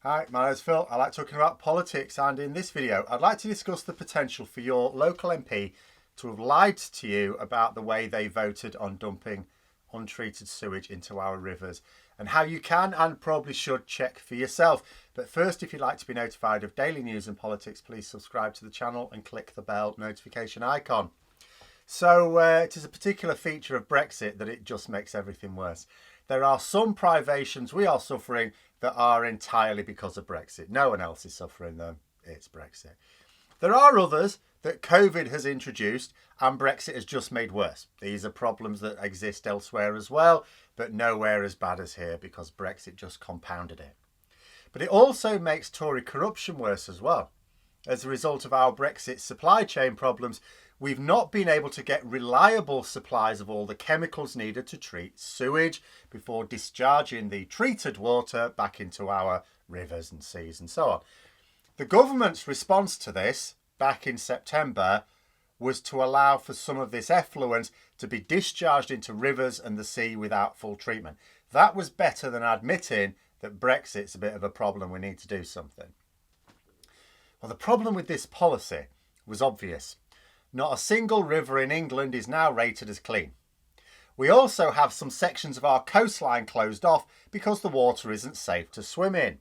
Hi, my name's Phil. I like talking about politics, and in this video I'd like to discuss the potential for your local MP to have lied to you about the way they voted on dumping untreated sewage into our rivers, and how you can and probably should check for yourself. But first, if you'd like to be notified of daily news and politics, please subscribe to the channel and click the bell notification icon. So it is a particular feature of Brexit that it just makes everything worse. There are some privations we are suffering that are entirely because of Brexit. No one else is suffering them. It's Brexit. There are others that COVID has introduced and Brexit has just made worse. These are problems that exist elsewhere as well, but nowhere as bad as here because Brexit just compounded it. But it also makes Tory corruption worse as well. As a result of our Brexit supply chain problems, we've not been able to get reliable supplies of all the chemicals needed to treat sewage before discharging the treated water back into our rivers and seas and so on. The government's response to this back in September was to allow for some of this effluent to be discharged into rivers and the sea without full treatment. That was better than admitting that Brexit's a bit of a problem, we need to do something. Well, the problem with this policy was obvious. Not a single river in England is now rated as clean. We also have some sections of our coastline closed off because the water isn't safe to swim in.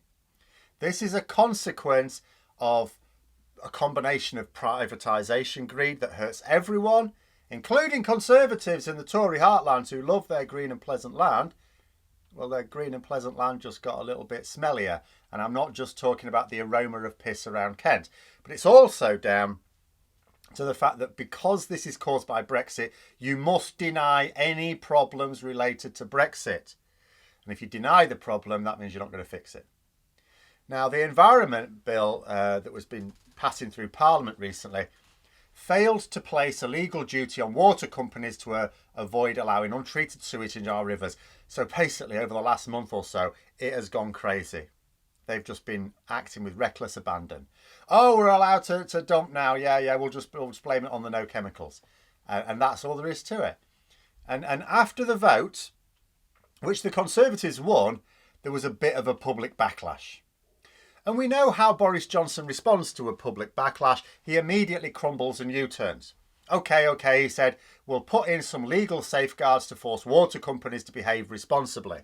This is a consequence of a combination of privatisation greed that hurts everyone, including Conservatives in the Tory heartland who love their green and pleasant land. Well, their green and pleasant land just got a little bit smellier. And I'm not just talking about the aroma of piss around Kent, but it's also down to the fact that because this is caused by Brexit, you must deny any problems related to Brexit. And if you deny the problem, that means you're not going to fix it. Now, the Environment Bill that was been passing through Parliament recently failed to place a legal duty on water companies to avoid allowing untreated sewage into our rivers. So basically, over the last month or so, it has gone crazy. They've just been acting with reckless abandon. Oh, we're allowed to dump now. Yeah, we'll just blame it on the no chemicals. And that's all there is to it. And after the vote, which the Conservatives won, there was a bit of a public backlash. And we know how Boris Johnson responds to a public backlash. He immediately crumbles and U-turns. Okay, he said, we'll put in some legal safeguards to force water companies to behave responsibly.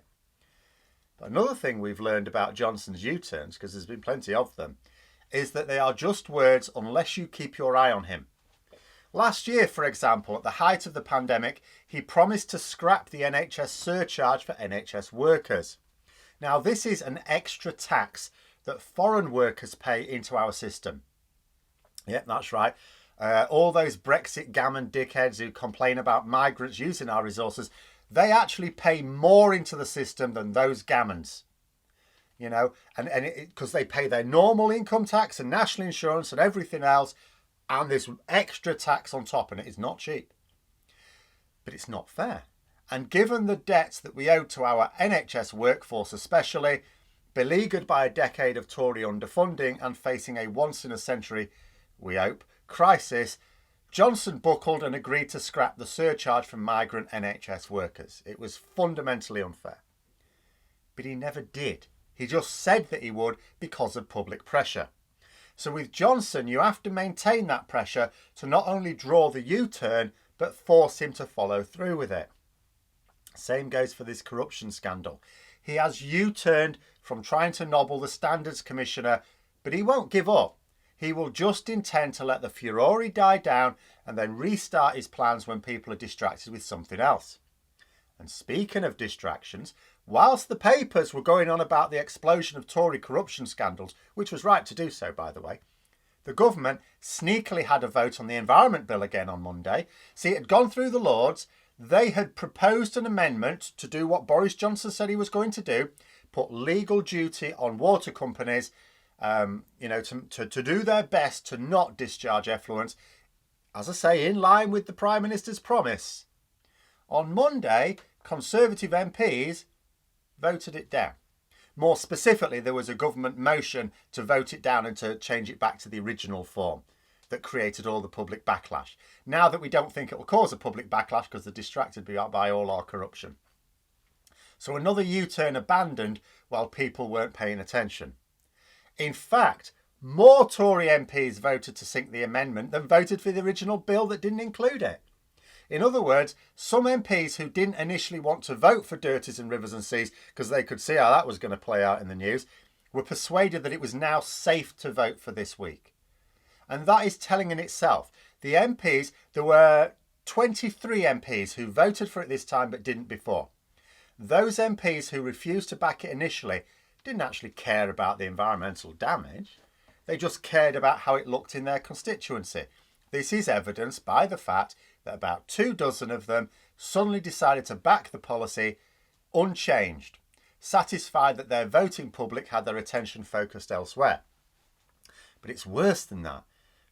But another thing we've learned about Johnson's U-turns, because there's been plenty of them, is that they are just words unless you keep your eye on him. Last year, for example, at the height of the pandemic, he promised to scrap the NHS surcharge for NHS workers. Now, this is an extra tax that foreign workers pay into our system. Yep, that's right. All those Brexit gammon dickheads who complain about migrants using our resources, they actually pay more into the system than those gammons. You know, and because they pay their normal income tax and national insurance and everything else, and this extra tax on top, and it is not cheap. But it's not fair. And given the debts that we owe to our NHS workforce especially, beleaguered by a decade of Tory underfunding and facing a once-in-a-century, we hope, crisis, Johnson buckled and agreed to scrap the surcharge from migrant NHS workers. It was fundamentally unfair. But he never did. He just said that he would because of public pressure. So with Johnson, you have to maintain that pressure to not only draw the U-turn, but force him to follow through with it. Same goes for this corruption scandal. He has U-turned from trying to nobble the Standards Commissioner, but he won't give up. He will just intend to let the furore die down and then restart his plans when people are distracted with something else. And speaking of distractions, whilst the papers were going on about the explosion of Tory corruption scandals, which was right to do so, by the way, the government sneakily had a vote on the Environment Bill again on Monday. See, it had gone through the Lords. They had proposed an amendment to do what Boris Johnson said he was going to do, put legal duty on water companies, to do their best to not discharge effluents, as I say, in line with the Prime Minister's promise. On Monday, Conservative MPs voted it down. More specifically, there was a government motion to vote it down and to change it back to the original form that created all the public backlash. Now that we don't think it will cause a public backlash because they're distracted by all our corruption. So another U-turn abandoned while people weren't paying attention. In fact, more Tory MPs voted to sink the amendment than voted for the original bill that didn't include it. In other words, some MPs who didn't initially want to vote for dirties and rivers and seas because they could see how that was going to play out in the news, were persuaded that it was now safe to vote for this week. And that is telling in itself. The MPs, there were 23 MPs who voted for it this time but didn't before. Those MPs who refused to back it initially didn't actually care about the environmental damage. They just cared about how it looked in their constituency. This is evidenced by the fact that about 24 of them suddenly decided to back the policy unchanged, satisfied that their voting public had their attention focused elsewhere. But it's worse than that,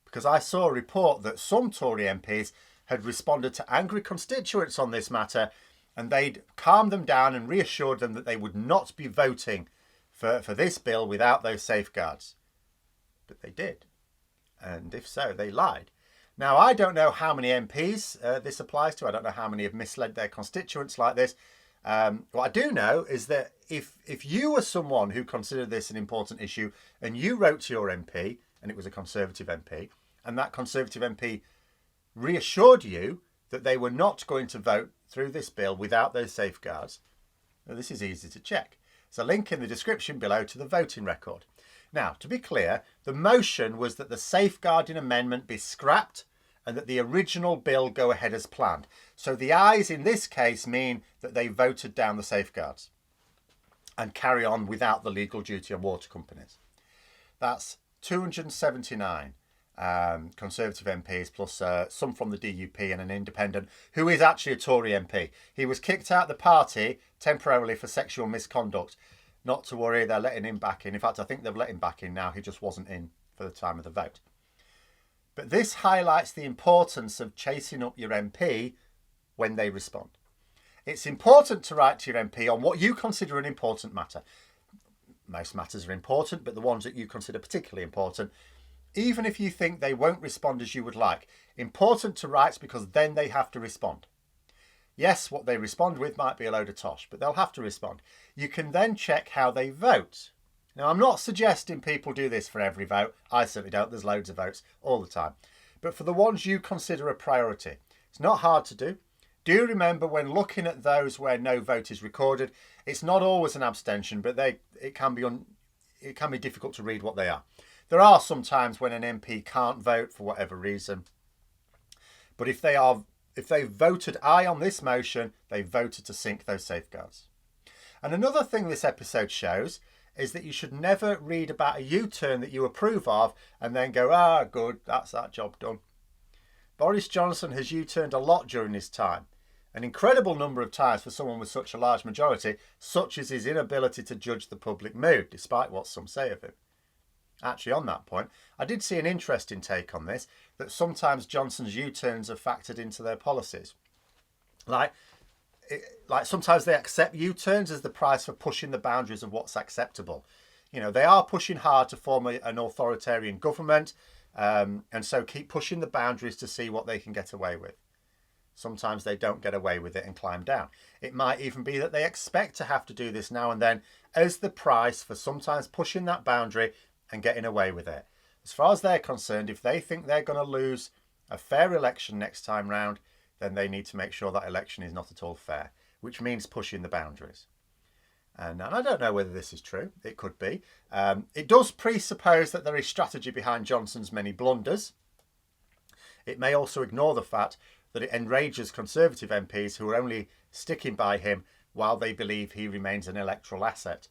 because I saw a report that some Tory MPs had responded to angry constituents on this matter, and they'd calmed them down and reassured them that they would not be voting for this bill without those safeguards. But they did. And if so, they lied. Now, I don't know how many MPs this applies to. I don't know how many have misled their constituents like this. What I do know is that if you were someone who considered this an important issue and you wrote to your MP, and it was a Conservative MP, and that Conservative MP reassured you that they were not going to vote through this bill without those safeguards, well, this is easy to check. There's a link in the description below to the voting record. Now, to be clear, the motion was that the safeguarding amendment be scrapped and that the original bill go ahead as planned. So the ayes in this case mean that they voted down the safeguards and carry on without the legal duty on water companies. That's 279 Conservative MPs plus some from the DUP and an independent who is actually a Tory MP. He was kicked out of the party temporarily for sexual misconduct. Not to worry, they're letting him back in. In fact, I think they've let him back in now. He just wasn't in for the time of the vote. But this highlights the importance of chasing up your MP when they respond. It's important to write to your MP on what you consider an important matter. Most matters are important, but the ones that you consider particularly important, even if you think they won't respond as you would like, important to write because then they have to respond. Yes, what they respond with might be a load of tosh, but they'll have to respond. You can then check how they vote. Now, I'm not suggesting people do this for every vote. I certainly don't. There's loads of votes all the time. But for the ones you consider a priority, it's not hard to do. Do remember when looking at those where no vote is recorded, it's not always an abstention, but it can be difficult to read what they are. There are some times when an MP can't vote for whatever reason. But if they voted aye on this motion, they voted to sink those safeguards. And another thing this episode shows is that you should never read about a U-turn that you approve of and then go, good, that's that job done. Boris Johnson has U-turned a lot during his time. An incredible number of times for someone with such a large majority, such as his inability to judge the public mood, despite what some say of him. Actually, on that point, I did see an interesting take on this, that sometimes Johnson's U-turns are factored into their policies. Like sometimes they accept U-turns as the price for pushing the boundaries of what's acceptable. You know, they are pushing hard to form an authoritarian government, and so keep pushing the boundaries to see what they can get away with. Sometimes they don't get away with it and climb down. It might even be that they expect to have to do this now and then as the price for sometimes pushing that boundary and getting away with it. As far as they're concerned, if they think they're going to lose a fair election next time round, then they need to make sure that election is not at all fair, which means pushing the boundaries. And I don't know whether this is true. It could be. It does presuppose that there is strategy behind Johnson's many blunders. It may also ignore the fact that it enrages Conservative MPs who are only sticking by him while they believe he remains an electoral asset.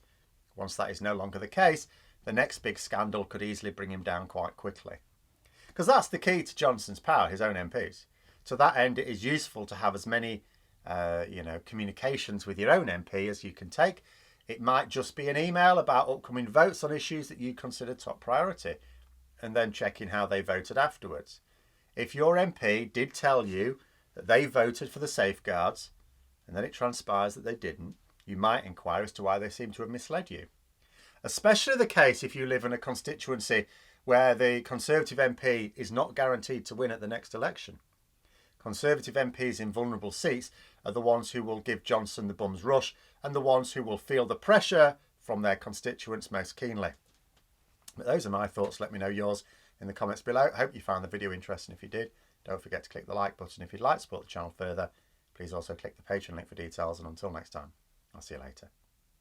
Once that is no longer the case, the next big scandal could easily bring him down quite quickly. Because that's the key to Johnson's power, his own MPs. To that end, it is useful to have as many communications with your own MP as you can take. It might just be an email about upcoming votes on issues that you consider top priority, and then checking how they voted afterwards. If your MP did tell you that they voted for the safeguards, and then it transpires that they didn't, you might inquire as to why they seem to have misled you. Especially the case if you live in a constituency where the Conservative MP is not guaranteed to win at the next election. Conservative MPs in vulnerable seats are the ones who will give Johnson the bum's rush and the ones who will feel the pressure from their constituents most keenly. But those are my thoughts. Let me know yours in the comments below. Hope you found the video interesting. If you did, don't forget to click the like button. If you'd like to support the channel further, please also click the Patreon link for details. And until next time, I'll see you later.